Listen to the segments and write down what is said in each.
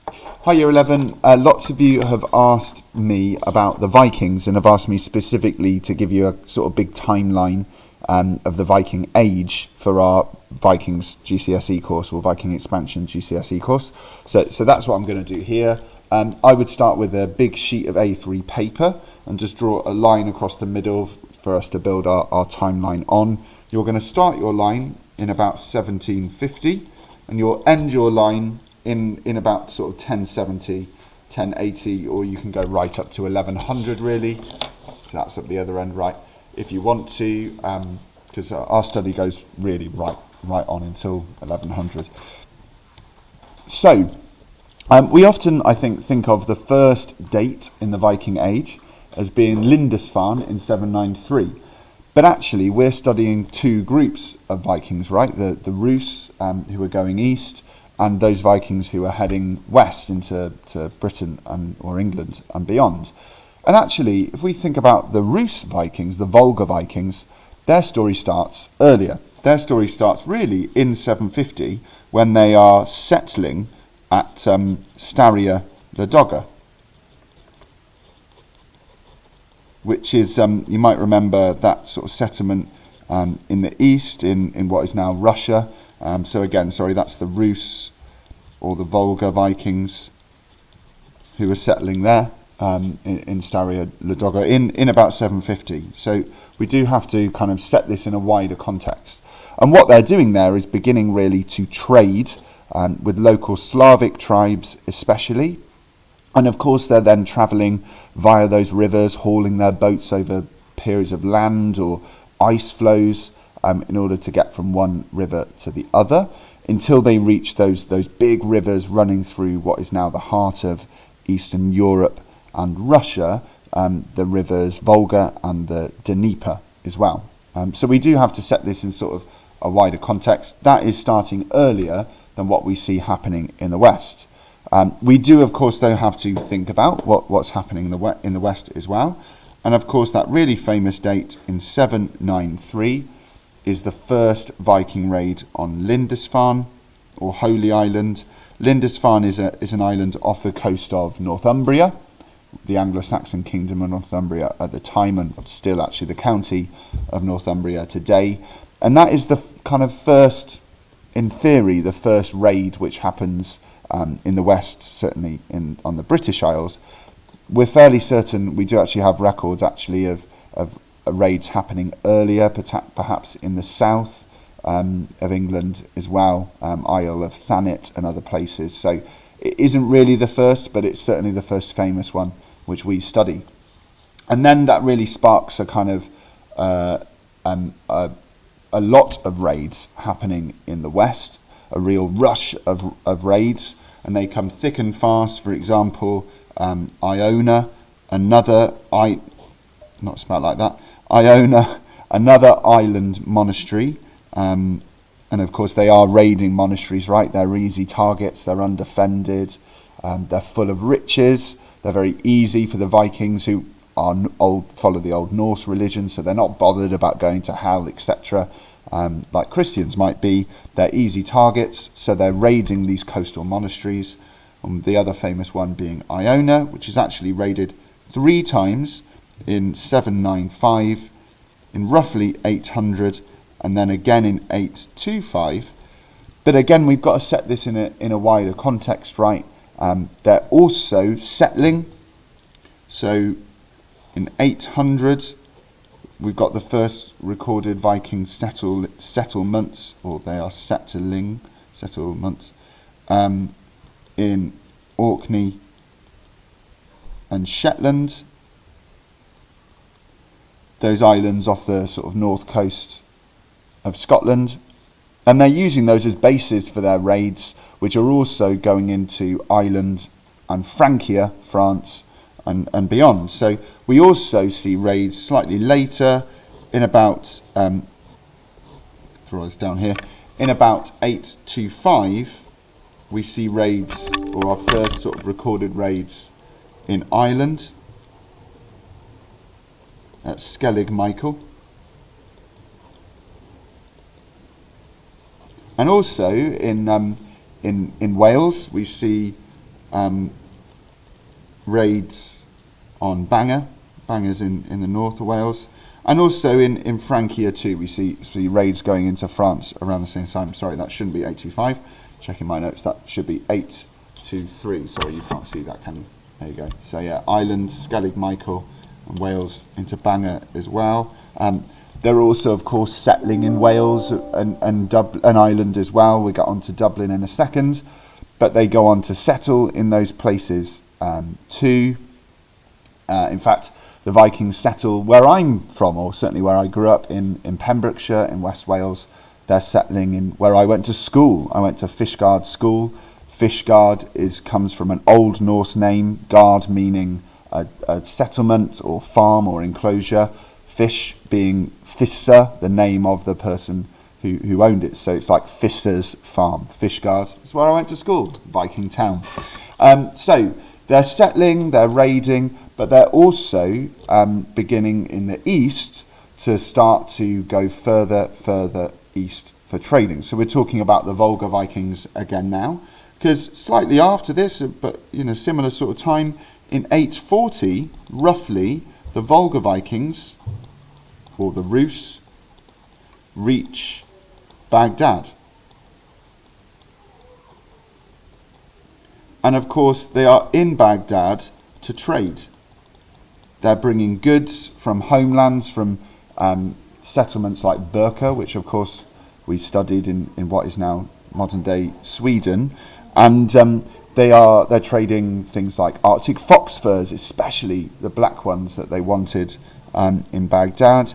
Hi Year 11, lots of you have asked me about the Vikings and have asked me specifically to give you a sort of big timeline of the Viking age for our Vikings GCSE course or Viking Expansion GCSE course. So that's what I'm going to do here. I would start with a big sheet of A3 paper and just draw a line across the middle for us to build our timeline on. You're going to start your line in about 1750 and you'll end your line in about sort of 1070, 1080, or you can go right up to 1100 really. So that's at the other end, right? If you want to, because our study goes really right on until 1100. So we often, I think of the first date in the Viking Age as being Lindisfarne in 793. But actually, we're studying two groups of Vikings, right? The Rus, who were going east, and those Vikings who are heading west into Britain or England and beyond. And actually, if we think about the Rus Vikings, the Volga Vikings, their story starts earlier. Their story starts really in 750 when they are settling at Staria Ladoga, which is, you might remember that sort of settlement in the east, in what is now Russia. So again, that's the Rus or the Volga Vikings who were settling there in Staria Ladoga in about 750. So we do have to kind of set this in a wider context. And what they're doing there is beginning really to trade with local Slavic tribes especially. And of course they're then travelling via those rivers, hauling their boats over periods of land or ice flows in order to get from one river to the other, until they reach those big rivers running through what is now the heart of Eastern Europe and Russia, the rivers Volga and the Dnieper as well. So we do have to set this in sort of a wider context. That is starting earlier than what we see happening in the West. We do, of course, though, have to think about what's happening in the West as well. And of course, that really famous date in 793 is the first Viking raid on Lindisfarne, or Holy Island. Lindisfarne is an island off the coast of Northumbria, the Anglo-Saxon kingdom of Northumbria at the time, and still actually the county of Northumbria today. And that is the kind of first, in theory, the first raid which happens in the West, certainly on the British Isles. We're fairly certain we do actually have records actually of raids happening earlier, perhaps in the south of England as well, Isle of Thanet and other places. So it isn't really the first, but it's certainly the first famous one which we study. And then that really sparks a kind of a lot of raids happening in the West, a real rush of raids, and they come thick and fast. For example, Iona, not spelled like that, Iona, another island monastery, and of course they are raiding monasteries, right? They're easy targets, they're undefended, they're full of riches, they're very easy for the Vikings who follow the old Norse religion, so they're not bothered about going to hell, etc., like Christians might be. They're easy targets, so they're raiding these coastal monasteries. The other famous one being Iona, which is actually raided 3 times in 795, in roughly 800, and then again in 825. But again, we've got to set this in a wider context, right? They're also settling. So in 800, we've got the first recorded Viking settlements, or they are settlements, in Orkney and Shetland, those islands off the sort of north coast of Scotland, and they're using those as bases for their raids, which are also going into Ireland and Francia, France, and beyond. So we also see raids slightly later, in about in about 825, we see raids, or our first sort of recorded raids in Ireland at Skellig Michael. And also in Wales, we see raids on Bangor's in the north of Wales, and also in Francia too. We see raids going into France around the same time. Sorry, that shouldn't be 825. Checking my notes, that should be 823. Sorry, you can't see that, can you? There you go. So yeah, Ireland, Skellig Michael, and Wales into Bangor as well. They're also, of course, settling in Wales and Ireland as well. We'll get on to Dublin in a second. But they go on to settle in those places too. In fact, the Vikings settle where I'm from, or certainly where I grew up in Pembrokeshire, in West Wales. They're settling in where I went to school. I went to Fishguard School. Fishguard comes from an Old Norse name, guard meaning a settlement or farm or enclosure. Fish being Fissa, the name of the person who owned it. So it's like Fisser's farm. Fishguard is where I went to school, Viking town. So they're settling, they're raiding, but they're also beginning in the east to start to go further east for trading. So we're talking about the Volga Vikings again now, because slightly after this, but similar sort of time, in 840, roughly, the Volga Vikings, or the Rus, reach Baghdad. And of course, they are in Baghdad to trade. They're bringing goods from homelands, from settlements like Burka, which of course we studied in what is now modern day Sweden. And they're trading things like Arctic fox furs, especially the black ones that they wanted in Baghdad.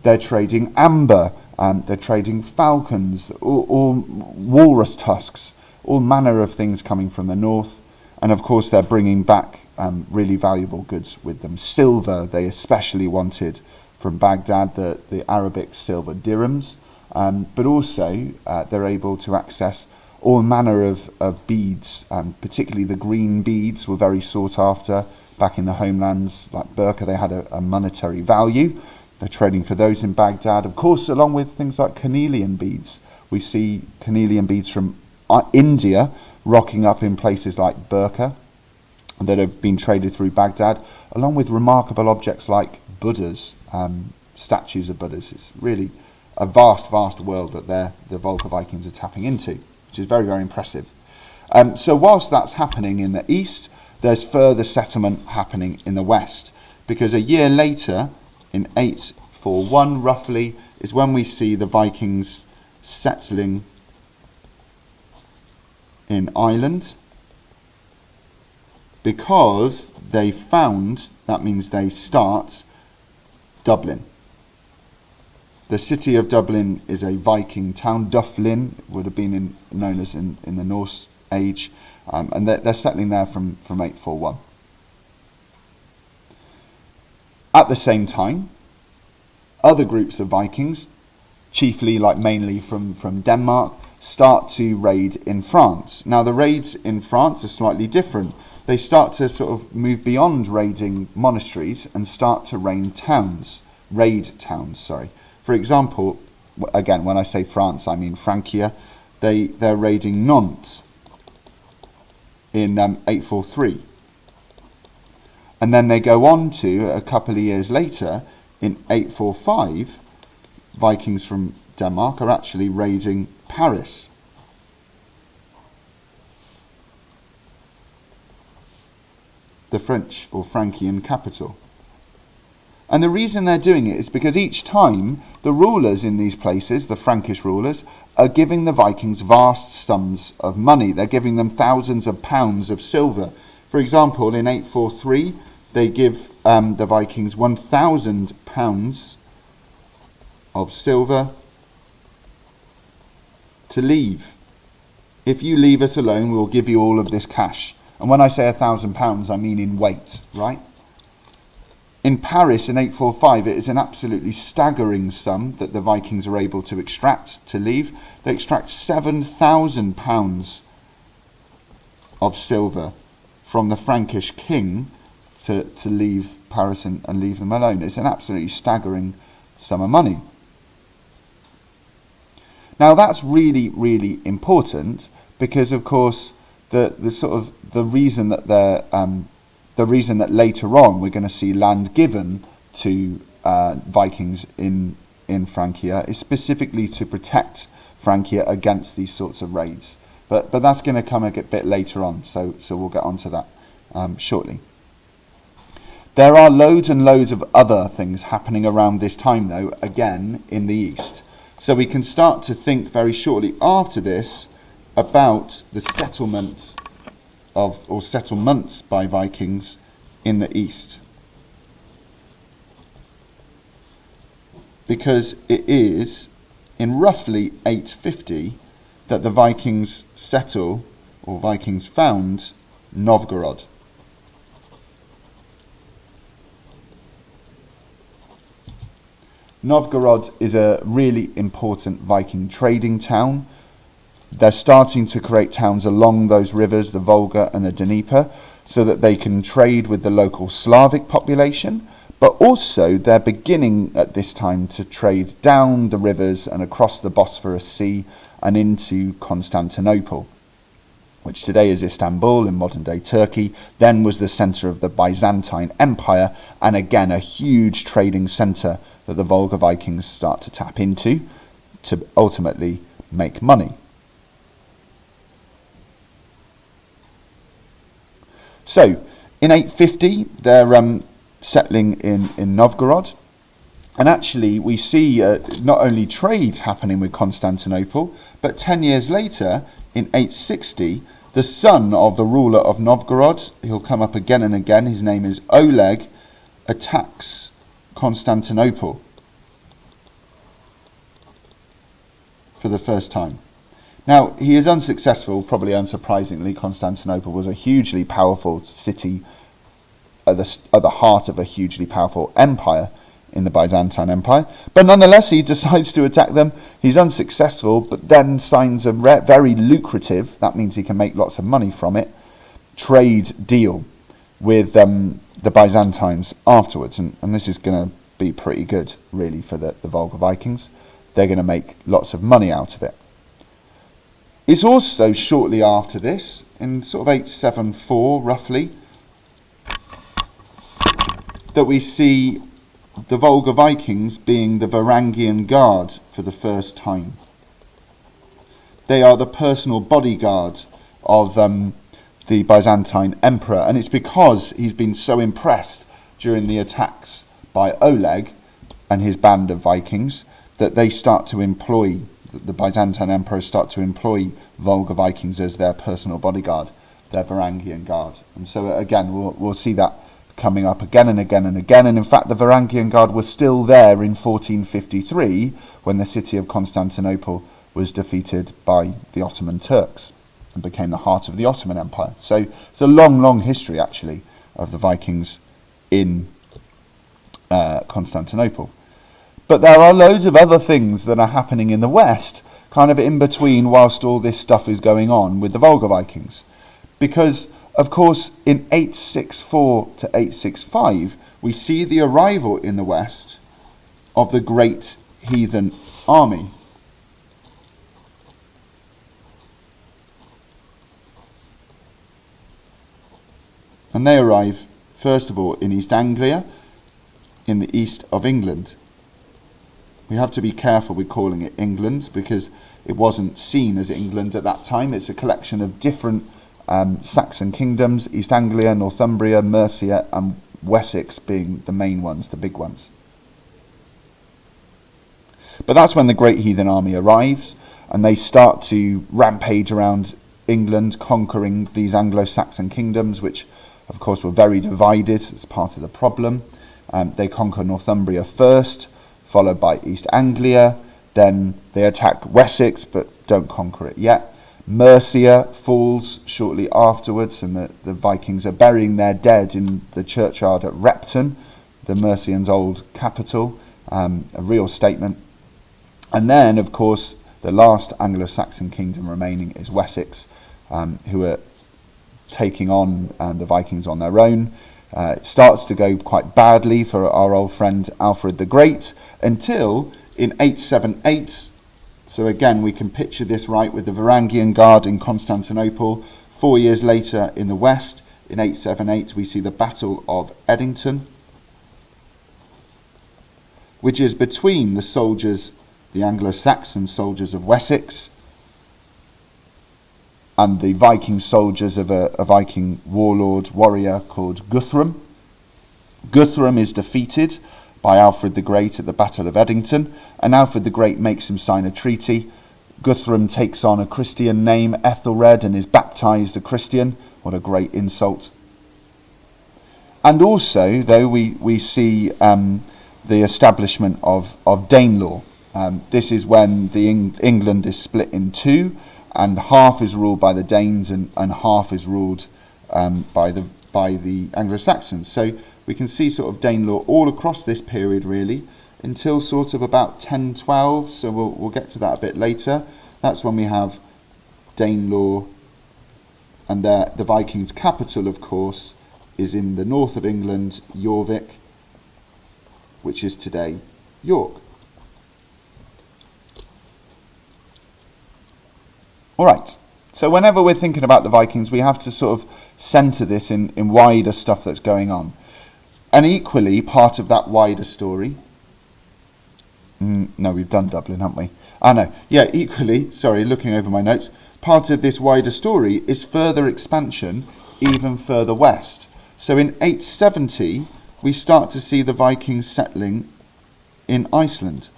They're trading amber, they're trading falcons, all walrus tusks, all manner of things coming from the north. And of course they're bringing back really valuable goods with them. Silver they especially wanted from Baghdad, the Arabic silver dirhams, but also they're able to access all manner of beads, particularly the green beads were very sought after back in the homelands. Like Burka, they had a monetary value. They're trading for those in Baghdad, of course, along with things like carnelian beads. We see carnelian beads from India rocking up in places like Burka that have been traded through Baghdad, along with remarkable objects like Buddhas, statues of Buddhas. It's really a vast world that the Volga Vikings are tapping into, which is very, very impressive. So whilst that's happening in the east, there's further settlement happening in the west, because a year later, in 841 roughly, is when we see the Vikings settling in Ireland, because they found, that means they start, Dublin. The city of Dublin is a Viking town. Dublin would have been known as in the Norse age, and they're settling there from 841. At the same time, other groups of Vikings, chiefly mainly from Denmark, start to raid in France. Now the raids in France are slightly different. They start to sort of move beyond raiding monasteries and start to raid towns. For example, again, when I say France, I mean Francia. They're raiding Nantes in 843. And then they go on to, a couple of years later, in 845, Vikings from Denmark are actually raiding Paris. The French or Frankian capital. And the reason they're doing it is because each time the rulers in these places, the Frankish rulers, are giving the Vikings vast sums of money. They're giving them thousands of pounds of silver. For example, in 843, they give the Vikings 1,000 pounds of silver to leave. If you leave us alone, we'll give you all of this cash. And when I say 1,000 pounds, I mean in weight, right? In Paris in 845, it is an absolutely staggering sum that the Vikings are able to extract, to leave. They extract 7,000 pounds of silver from the Frankish king to leave Paris and leave them alone. It's an absolutely staggering sum of money. Now that's really, really important because, of course, the sort of the reason that later on we're going to see land given to Vikings in Francia is specifically to protect Francia against these sorts of raids. But that's going to come a bit later on, so we'll get onto that shortly. There are loads and loads of other things happening around this time, though, again, in the east. So we can start to think very shortly after this about the settlement or settlements by Vikings in the east. Because it is in roughly 850 that the Vikings settle, or Vikings found, Novgorod. Novgorod is a really important Viking trading town. They're starting to create towns along those rivers, the Volga and the Dnieper, so that they can trade with the local Slavic population, but also they're beginning at this time to trade down the rivers and across the Bosphorus Sea and into Constantinople, which today is Istanbul in modern-day Turkey, then was the centre of the Byzantine Empire, and again a huge trading centre that the Volga Vikings start to tap into to ultimately make money. So, in 850, they're settling in Novgorod, and actually we see not only trade happening with Constantinople, but 10 years later, in 860, the son of the ruler of Novgorod, he'll come up again and again, his name is Oleg, attacks Constantinople for the first time. Now, he is unsuccessful, probably unsurprisingly. Constantinople was a hugely powerful city at the heart of a hugely powerful empire in the Byzantine Empire. But nonetheless, he decides to attack them. He's unsuccessful, but then signs a very lucrative, that means he can make lots of money from it, trade deal with the Byzantines afterwards. And this is going to be pretty good, really, for the Volga Vikings. They're going to make lots of money out of it. It's also shortly after this, in sort of 874 roughly, that we see the Volga Vikings being the Varangian Guard for the first time. They are the personal bodyguard of the Byzantine Emperor, and it's because he's been so impressed during the attacks by Oleg and his band of Vikings that they start to employ, the Byzantine emperors start to employ Volga Vikings as their personal bodyguard, their Varangian Guard. And so again, we'll see that coming up again and again and again. And in fact, the Varangian Guard was still there in 1453 when the city of Constantinople was defeated by the Ottoman Turks and became the heart of the Ottoman Empire. So it's a long, long history, actually, of the Vikings in Constantinople. But there are loads of other things that are happening in the West, kind of in between whilst all this stuff is going on with the Volga Vikings. Because, of course, in 864 to 865, we see the arrival in the West of the great heathen army. And they arrive, first of all, in East Anglia, in the east of England. We have to be careful with calling it England because it wasn't seen as England at that time. It's a collection of different Saxon kingdoms, East Anglia, Northumbria, Mercia and Wessex being the main ones, the big ones. But that's when the Great Heathen Army arrives and they start to rampage around England, conquering these Anglo-Saxon kingdoms, which of course were very divided as part of the problem. They conquer Northumbria first, followed by East Anglia, then they attack Wessex but don't conquer it yet. Mercia falls shortly afterwards and the Vikings are burying their dead in the churchyard at Repton, the Mercians' old capital, a real statement. And then, of course, the last Anglo-Saxon kingdom remaining is Wessex, who are taking on the Vikings on their own. It starts to go quite badly for our old friend Alfred the Great until in 878, so again we can picture this right with the Varangian Guard in Constantinople 4 years later in the west, in 878, we see the Battle of Edington, which is between the soldiers, the Anglo-Saxon soldiers of Wessex, and the Viking soldiers of a Viking warrior called Guthrum. Guthrum is defeated by Alfred the Great at the Battle of Edington, and Alfred the Great makes him sign a treaty. Guthrum takes on a Christian name, Ethelred, and is baptized a Christian. What a great insult. And also, though, we see the establishment of Danelaw. This is when England is split in two, and half is ruled by the Danes and half is ruled by the Anglo-Saxons. So we can see sort of Danelaw all across this period, really, until sort of about 1012. So we'll get to that a bit later. That's when we have Danelaw, and the Vikings' capital, of course, is in the north of England, Jorvik, which is today York. All right, so whenever we're thinking about the Vikings, we have to sort of centre this in wider stuff that's going on. And equally, part of that wider story... no, we've done Dublin, haven't we? No. Yeah, equally, sorry, looking over my notes, part of this wider story is further expansion even further west. So in 870, we start to see the Vikings settling in Iceland.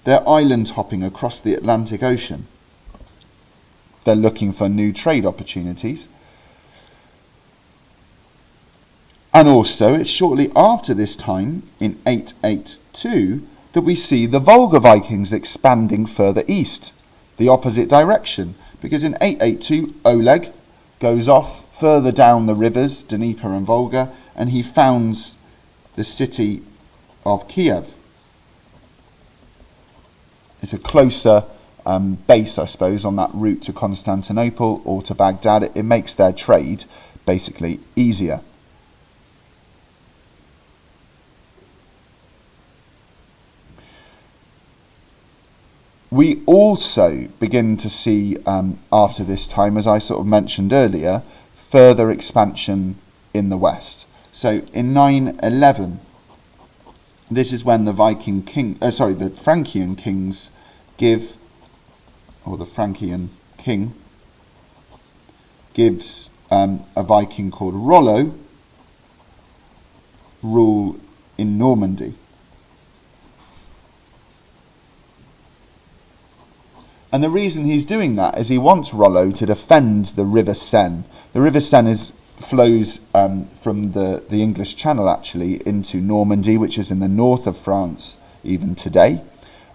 They're island hopping across the Atlantic Ocean. They're looking for new trade opportunities. And also, it's shortly after this time, in 882, that we see the Volga Vikings expanding further east, the opposite direction. Because in 882, Oleg goes off further down the rivers, Dnieper and Volga, and he founds the city of Kiev. It's a closer base, I suppose, on that route to Constantinople or to Baghdad. It makes their trade basically easier. We also begin to see, after this time, as I sort of mentioned earlier, further expansion in the west. So in 911, this is when the the Frankian kings give, or the Frankian king gives a Viking called Rollo rule in Normandy. And the reason he's doing that is he wants Rollo to defend the River Seine. The River Seine flows from the English Channel, actually, into Normandy, which is in the north of France even today.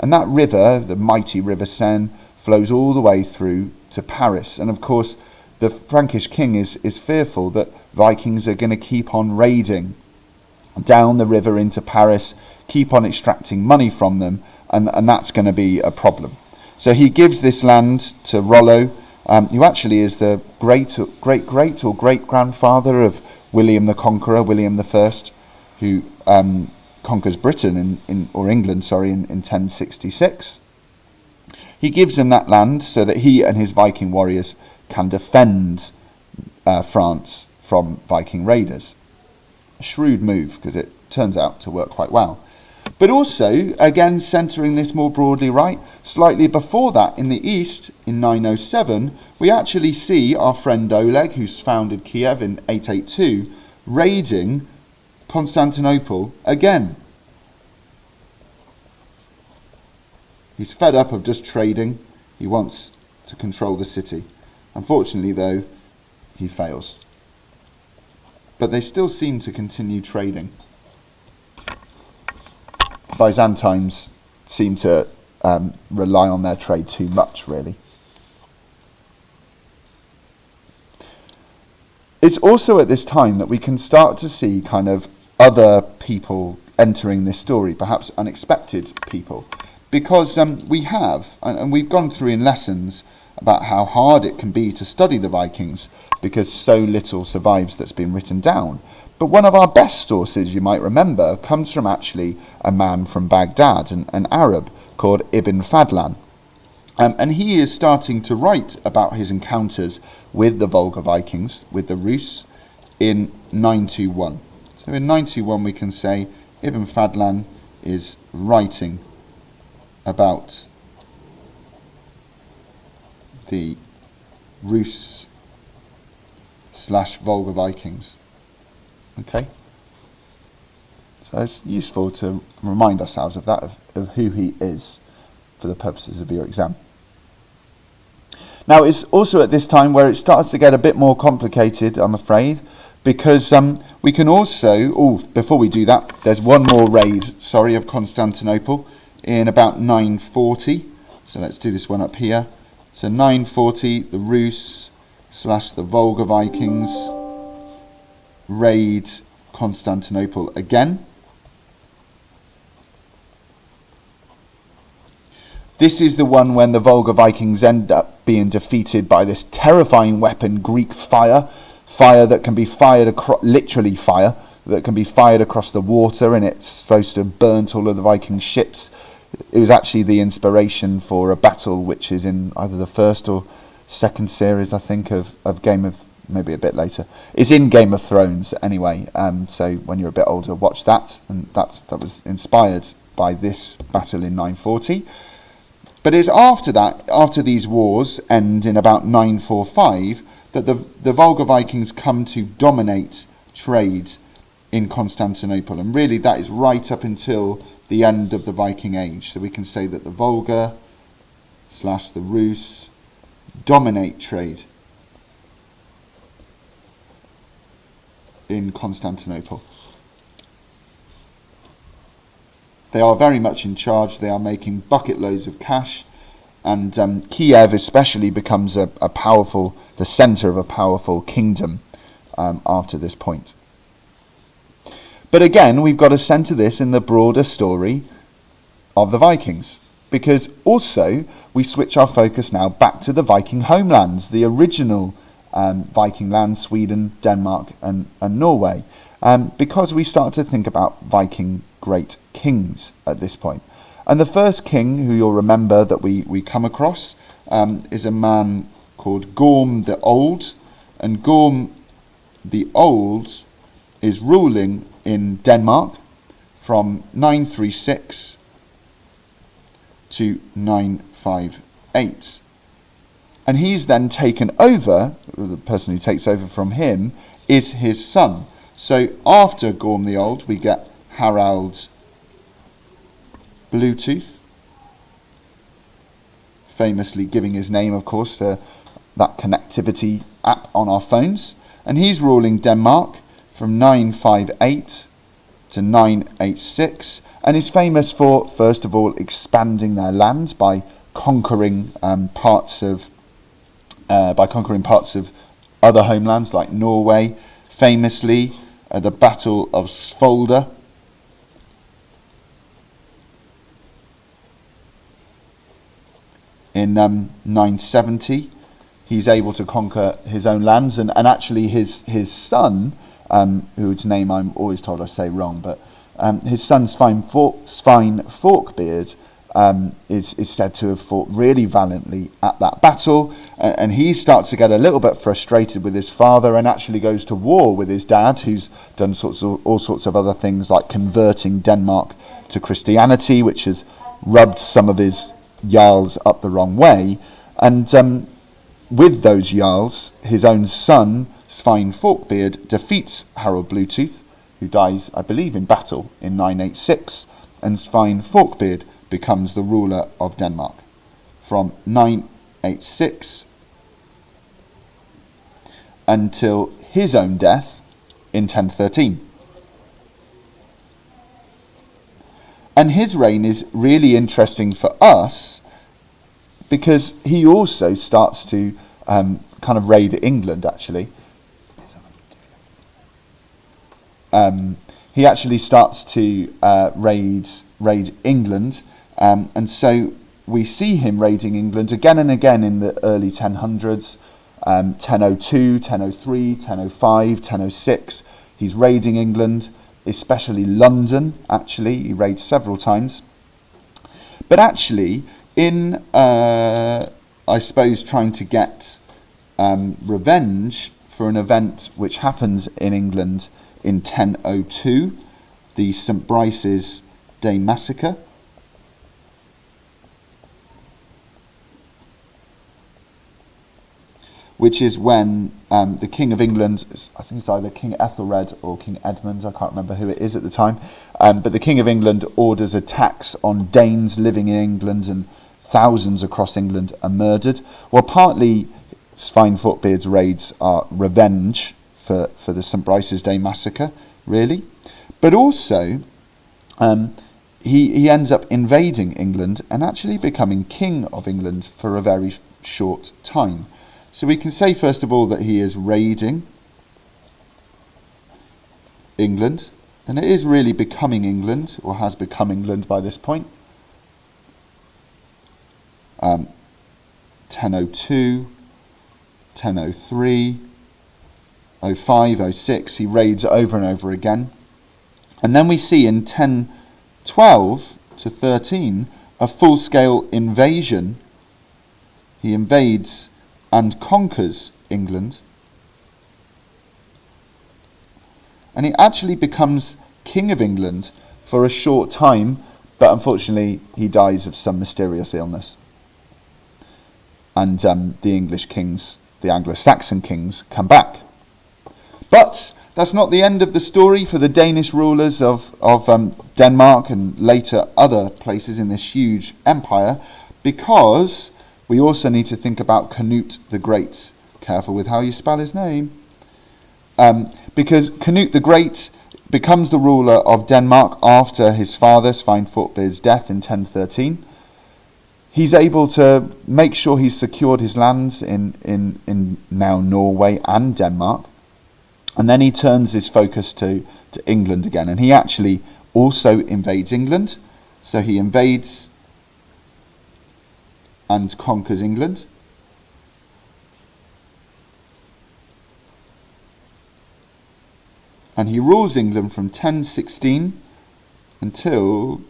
And that river, the mighty River Seine, flows all the way through to Paris. And of course, the Frankish king is fearful that Vikings are going to keep on raiding down the river into Paris, keep on extracting money from them, and that's going to be a problem. So he gives this land to Rollo, who actually is the great or great-grandfather of William the Conqueror, William I, who conquers Britain or England, in 1066. He gives him that land so that he and his Viking warriors can defend France from Viking raiders. A shrewd move, because it turns out to work quite well. But also, again, centering this more broadly, right, slightly before that, in the east, in 907, we actually see our friend Oleg, who's founded Kiev in 882, raiding Constantinople again. He's fed up of just trading. He wants to control the city. Unfortunately, though, he fails. But they still seem to continue trading. Byzantines seem to rely on their trade too much, really. It's also at this time that we can start to see kind of other people entering this story, perhaps unexpected people, because we have, and we've gone through in lessons about how hard it can be to study the Vikings because so little survives that's been written down. But one of our best sources, you might remember, comes from actually a man from Baghdad, an Arab called Ibn Fadlan. And he is starting to write about his encounters with the Volga Vikings, with the Rus, in 921. So in 921 we can say Ibn Fadlan is writing about the Rus / Volga Vikings. Okay? So it's useful to remind ourselves of that, of who he is for the purposes of your exam. Now it's also at this time where it starts to get a bit more complicated, I'm afraid, because we can also, before we do that, there's one more raid, of Constantinople in about 940. So let's do this one up here. So 940, the Rus / the Volga Vikings raid Constantinople again. This is the one when the Volga Vikings end up being defeated by this terrifying weapon, Greek fire that can be fired literally fire that can be fired across the water, and it's supposed to have burnt all of the Viking ships. It was actually the inspiration for a battle which is in either the first or second series, I think, of Game of, maybe a bit later. It's in Game of Thrones anyway, so when you're a bit older, watch that, and that was inspired by this battle in 940. But it's after that, after these wars end in about 945, that the Volga Vikings come to dominate trade in Constantinople. And really that is right up until the end of the Viking Age. So we can say that the Volga / the Rus dominate trade in Constantinople. They are very much in charge. They are making bucket loads of cash, and Kiev especially becomes the centre of a powerful kingdom after this point. But again, we've got to centre this in the broader story of the Vikings, because also we switch our focus now back to the Viking homelands, the original Viking lands, Sweden, Denmark and Norway, because we start to think about Viking great kings at this point. And the first king who you'll remember that we come across is a man called Gorm the Old. And Gorm the Old is ruling in Denmark from 936 to 958. And he's then taken over, the person who takes over from him is his son. So after Gorm the Old, we get Harald Bluetooth, famously giving his name, of course, to that connectivity app on our phones. And he's ruling Denmark from 958 to 986, and is famous for, first of all, expanding their land by conquering parts of other homelands like Norway. Famously, the Battle of Svolder in 970, he's able to conquer his own lands, and actually his son, whose name I'm always told I say wrong, but his son Svein Forkbeard is said to have fought really valiantly at that battle, and he starts to get a little bit frustrated with his father and actually goes to war with his dad, who's done all sorts of other things like converting Denmark to Christianity, which has rubbed some of his jarls up the wrong way. And with those jarls, his own son Svein Forkbeard defeats Harald Bluetooth, who dies, I believe, in battle in 986, and Svein Forkbeard becomes the ruler of Denmark from 986 until his own death in 1013. And his reign is really interesting for us because he also starts to kind of raid England, actually. He actually starts to raid England, and so we see him raiding England again and again in the early 1000s, 1002, 1003, 1005, 1006. He's raiding England, especially London, actually. He raids several times. But actually, in, I suppose, trying to get revenge for an event which happens in England in 1002, the St. Brice's Day Massacre. Which is when the King of England, I think it's either King Ethelred or King Edmund, I can't remember who it is at the time, but the King of England orders attacks on Danes living in England, and thousands across England are murdered. Well, partly Sveinfortbeard's raids are revenge for the St. Brice's Day Massacre, really. But also, he ends up invading England and actually becoming King of England for a very short time. So we can say, first of all, that he is raiding England, and it is really becoming England, or has become England by this point. 1002, 1003, 05, 06, he raids over and over again. And then we see in 1012 to 13 a full-scale invasion. He invades and conquers England. And he actually becomes King of England for a short time, but unfortunately he dies of some mysterious illness. And the English kings, the Anglo-Saxon kings, come back. But that's not the end of the story for the Danish rulers of Denmark and later other places in this huge empire, because we also need to think about Canute the Great. Careful with how you spell his name. Because Canute the Great becomes the ruler of Denmark after his father, Sveinfortbeard's death in 1013. He's able to make sure he's secured his lands in now Norway and Denmark. And then he turns his focus to England again. And he actually also invades England. So he invades and conquers England. And he rules England from 1016 until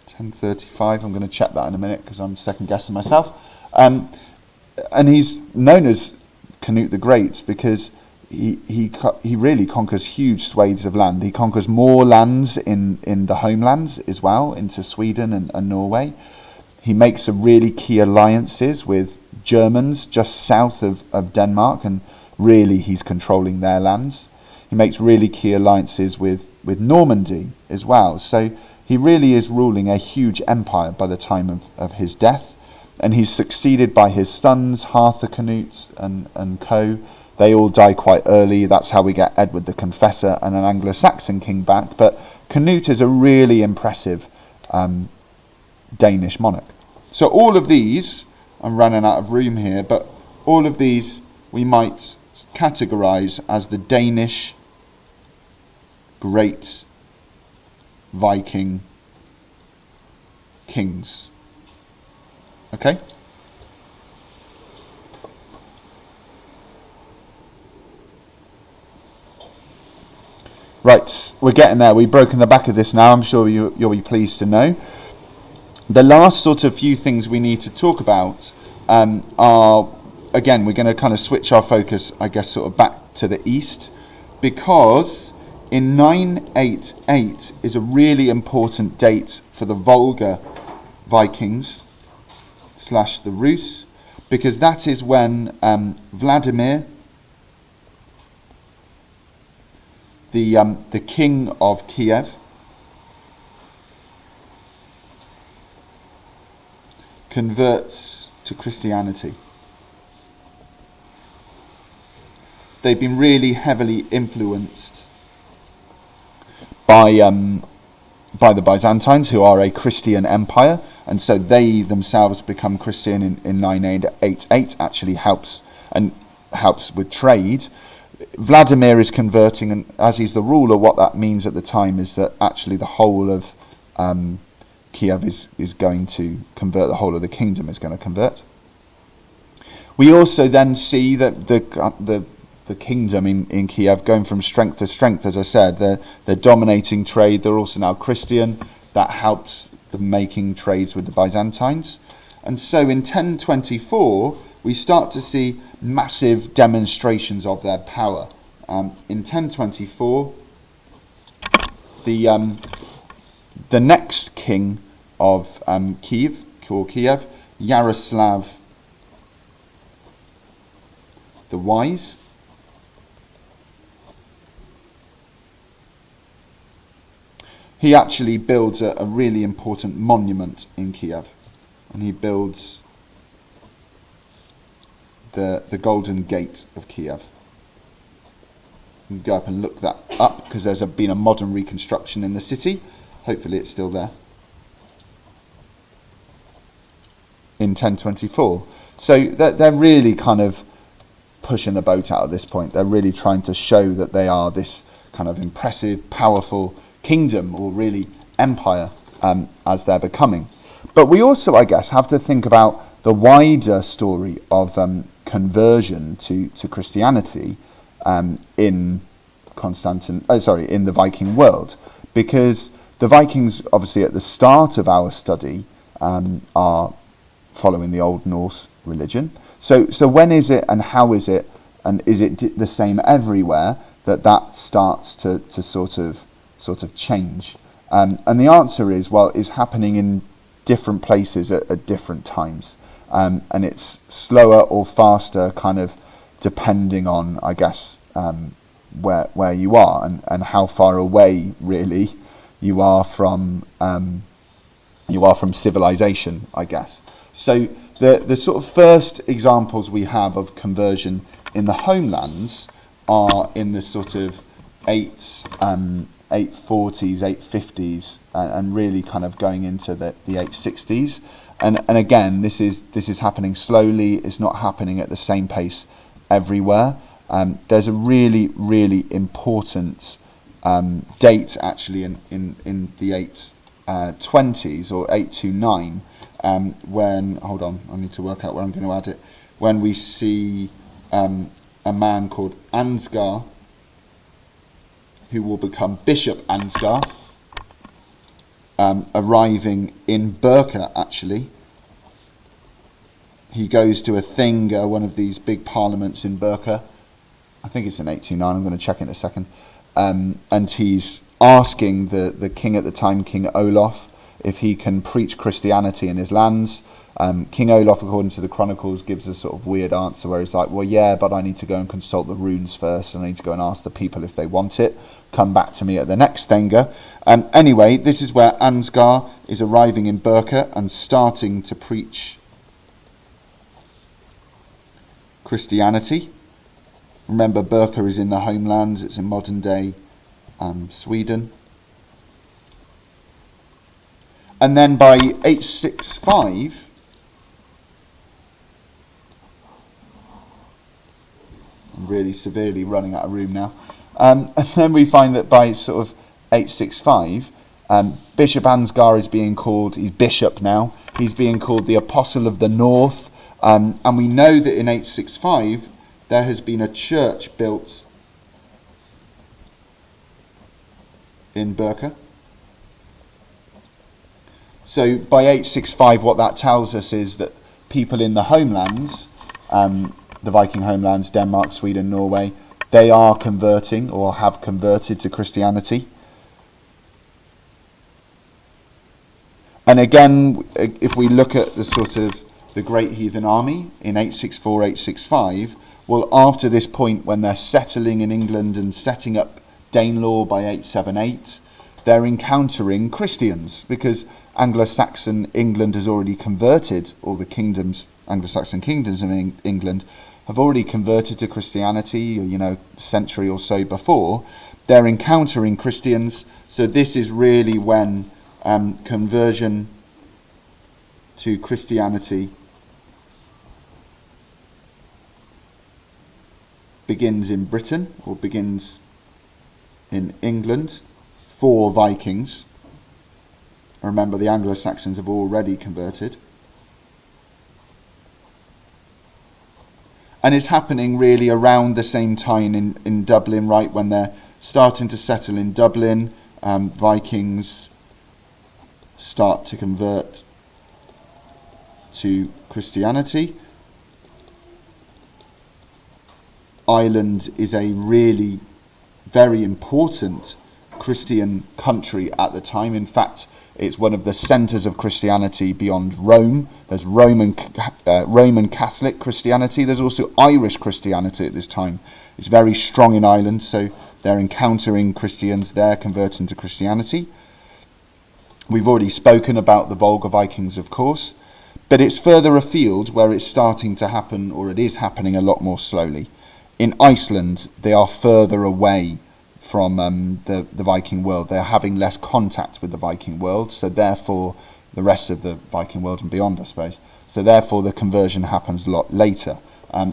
1035. I'm going to check that in a minute because I'm second guessing myself. And he's known as Canute the Great because he really conquers huge swathes of land. He conquers more lands in the homelands as well, into Sweden and Norway. He makes some really key alliances with Germans just south of Denmark, and really he's controlling their lands. He makes really key alliances with Normandy as well. So he really is ruling a huge empire by the time of his death. And he's succeeded by his sons, Harthacnut and co. They all die quite early. That's how we get Edward the Confessor and an Anglo-Saxon king back. But Canute is a really impressive Danish monarch. So all of these, I'm running out of room here, but all of these we might categorize as the Danish great Viking kings. Okay? Right, we're getting there. We've broken the back of this now. I'm sure you'll be pleased to know. The last sort of few things we need to talk about are, again, we're going to kind of switch our focus, I guess, sort of back to the east, because in 988 is a really important date for the Volga Vikings / the Rus, because that is when Vladimir, the king of Kiev, converts to Christianity. They've been really heavily influenced by the Byzantines, who are a Christian empire, and so they themselves become Christian in 988. Actually helps with trade. Vladimir is converting, and as he's the ruler, what that means at the time is that actually the whole of Kiev is going to convert. The whole of the kingdom is going to convert. We also then see that the kingdom in Kiev going from strength to strength. As I said, they're dominating trade. They're also now Christian. That helps them making trades with the Byzantines. And so in 1024, we start to see massive demonstrations of their power. In 1024, the next king of Kiev, Yaroslav the Wise, he actually builds a really important monument in Kiev, and he builds the Golden Gate of Kiev. You can go up and look that up because there's been a modern reconstruction in the city. Hopefully it's still there. In 1024. So they're really kind of pushing the boat out at this point. They're really trying to show that they are this kind of impressive, powerful kingdom, or really empire, as they're becoming. But we also, I guess, have to think about the wider story of conversion to Christianity in the Viking world, because the Vikings, obviously, at the start of our study, are following the Old Norse religion. So when is it, and how is it, and is it the same everywhere that starts to sort of change? And the answer is, well, it's happening in different places at different times, and it's slower or faster, kind of depending on, I guess, where you are and how far away really you are from civilization, I guess. So the sort of first examples we have of conversion in the homelands are in the sort of 840s, 850s, and really kind of going into the 860s. And again, this is happening slowly. It's not happening at the same pace everywhere. There's a really, really important date actually in the 820s or 829, when, hold on, I need to work out where I'm going to add it, when we see a man called Ansgar, who will become Bishop Ansgar, arriving in Birka, actually. He goes to a Thingr, one of these big parliaments in Birka. I think it's in 829, I'm going to check in a second. And he's asking the king at the time, King Olaf, if he can preach Christianity in his lands. King Olaf, according to the Chronicles, gives a sort of weird answer where he's like, well, yeah, but I need to go and consult the runes first, and I need to go and ask the people if they want it. Come back to me at the next Thingr. Anyway, this is where Ansgar is arriving in Birka and starting to preach Christianity. Remember, Birka is in the homelands, it's in modern day Sweden. And then by 865, I'm really severely running out of room now. And then we find that by sort of 865, Bishop Ansgar is being called, he's bishop now, he's being called the Apostle of the North. And we know that in 865, there has been a church built in Birka. So by 865, what that tells us is that people in the homelands, the Viking homelands, Denmark, Sweden, Norway, they are converting or have converted to Christianity. And again, if we look at the sort of the Great Heathen Army in 864, 865, well, after this point when they're settling in England and setting up Danelaw by 878, they're encountering Christians because Anglo-Saxon England has already converted, or the kingdoms, Anglo-Saxon kingdoms of England have already converted to Christianity, a century or so before. They're encountering Christians, so this is really when conversion to Christianity begins in Britain, or begins in England for Vikings. Remember, the Anglo-Saxons have already converted. And it's happening really around the same time in Dublin, right, when they're starting to settle in Dublin. Vikings start to convert to Christianity. Ireland is a really very important Christian country at the time. In fact, it's one of the centres of Christianity beyond Rome. There's Roman Catholic Christianity. There's also Irish Christianity at this time. It's very strong in Ireland, so they're encountering Christians there, converting to Christianity. We've already spoken about the Volga Vikings, of course, but it's further afield where it's starting to happen, or it is happening a lot more slowly. In Iceland, they are further away from the Viking world. They're having less contact with the Viking world, so therefore the rest of the Viking world and beyond, I suppose. So therefore the conversion happens a lot later.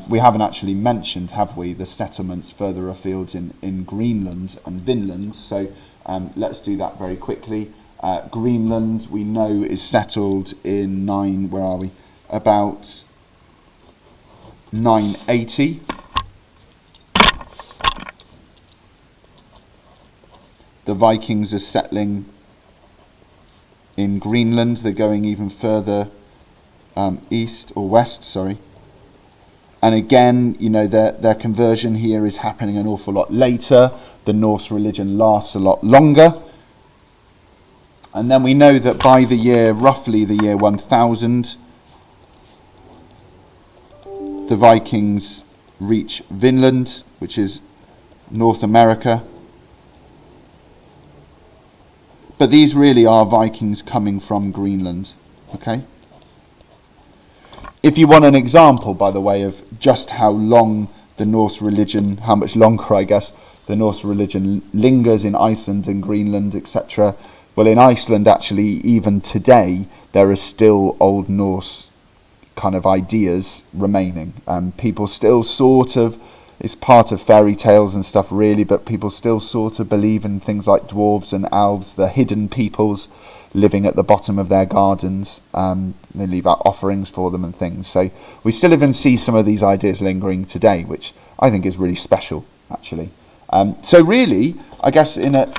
We haven't actually mentioned, have we, the settlements further afield in Greenland and Vinland, so let's do that very quickly. Greenland, we know, is settled in about 980. The Vikings are settling in Greenland. They're going even further east or west, sorry. And again, you know, their conversion here is happening an awful lot later. The Norse religion lasts a lot longer. And then we know that by roughly the year 1000, the Vikings reach Vinland, which is North America. But these really are Vikings coming from Greenland, okay? If you want an example, by the way, of just how long the Norse religion, how much longer, I guess, the Norse religion lingers in Iceland and Greenland, etc. Well, in Iceland, actually, even today, there are still Old Norse kind of ideas remaining. People still sort of, it's part of fairy tales and stuff really, but people still sort of believe in things like dwarves and elves, the hidden peoples living at the bottom of their gardens. They leave out offerings for them and things. So we still even see some of these ideas lingering today, which I think is really special, actually. So really, I guess in a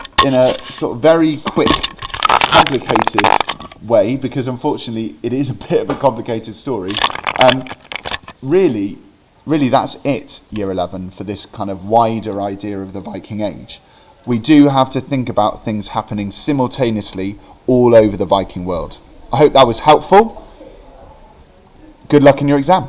sort of very quick, complicated way, because unfortunately it is a bit of a complicated story, really that's it, year 11, for this kind of wider idea of the Viking Age. We do have to think about things happening simultaneously all over the Viking world. I hope that was helpful. Good luck in your exam.